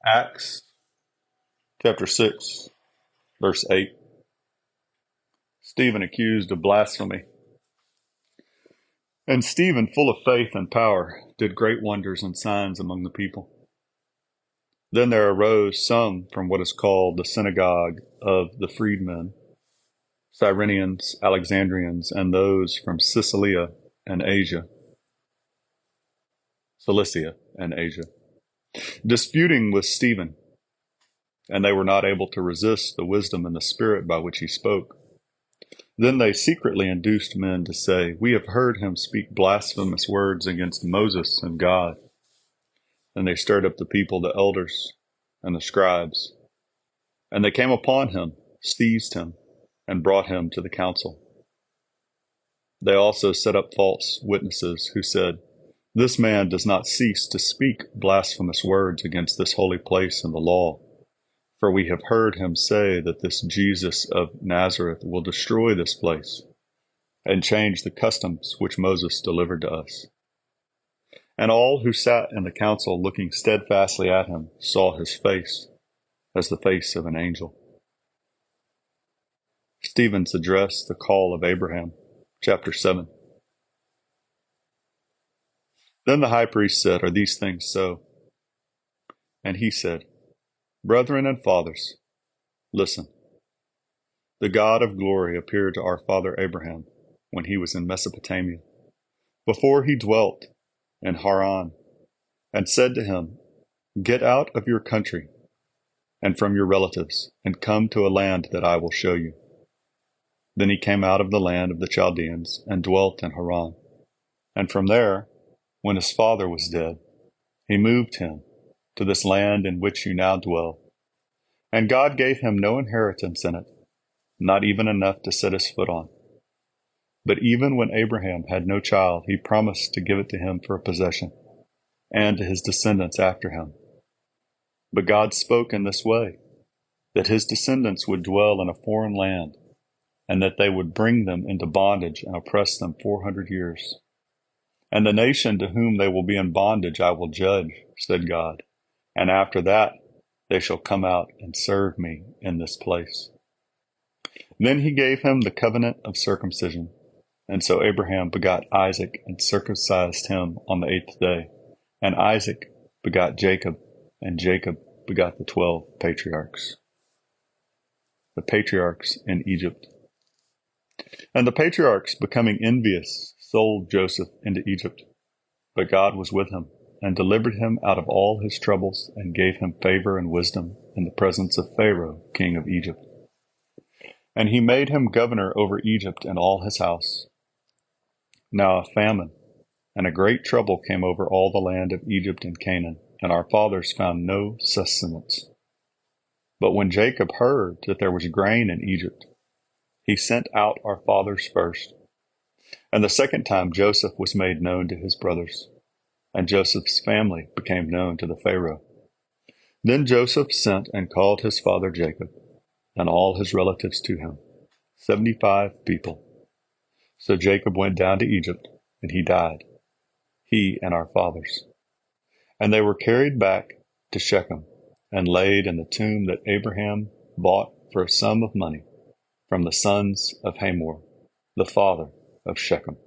Acts chapter 6, verse 8. Stephen accused of blasphemy. And Stephen, full of faith and power, did great wonders and signs among the people. Then there arose some from what is called the Synagogue of the Freedmen, Cyrenians, Alexandrians, and those from Cilicia and Asia, disputing with Stephen, and they were not able to resist the wisdom and the spirit by which he spoke. Then they secretly induced men to say, "We have heard him speak blasphemous words against Moses and God." And they stirred up the people, the elders and the scribes. And they came upon him, seized him, and brought him to the council. They also set up false witnesses who said, "This man does not cease to speak blasphemous words against this holy place and the law. For we have heard him say that this Jesus of Nazareth will destroy this place and change the customs which Moses delivered to us." And all who sat in the council, looking steadfastly at him, saw his face as the face of an angel. Stephen's address, the call of Abraham, chapter 7. Then the high priest said, "Are these things so?" And he said, "Brethren and fathers, listen. The God of glory appeared to our father Abraham when he was in Mesopotamia, before he dwelt in Haran, and said to him, 'Get out of your country and from your relatives, and come to a land that I will show you.' Then he came out of the land of the Chaldeans and dwelt in Haran. And from there, when his father was dead, he moved him to this land in which you now dwell. And God gave him no inheritance in it, not even enough to set his foot on. But even when Abraham had no child, he promised to give it to him for a possession, and to his descendants after him. But God spoke in this way, that his descendants would dwell in a foreign land, and that they would bring them into bondage and oppress them 400 years. And the nation to whom they will be in bondage I will judge, said God, and after that they shall come out and serve me in this place. Then he gave him the covenant of circumcision. And so Abraham begot Isaac and circumcised him on the 8th day. And Isaac begot Jacob, and Jacob begot the 12 patriarchs. The patriarchs in Egypt. And the patriarchs, becoming envious, sold Joseph into Egypt. But God was with him, and delivered him out of all his troubles, and gave him favor and wisdom in the presence of Pharaoh, king of Egypt. And he made him governor over Egypt and all his house. Now a famine and a great trouble came over all the land of Egypt and Canaan, and our fathers found no sustenance. But when Jacob heard that there was grain in Egypt, he sent out our fathers first. And the second time Joseph was made known to his brothers, and Joseph's family became known to the Pharaoh. Then Joseph sent and called his father Jacob, and all his relatives to him, 75 people. So Jacob went down to Egypt, and he died, he and our fathers. And they were carried back to Shechem, and laid in the tomb that Abraham bought for a sum of money from the sons of Hamor, the father of Shechem.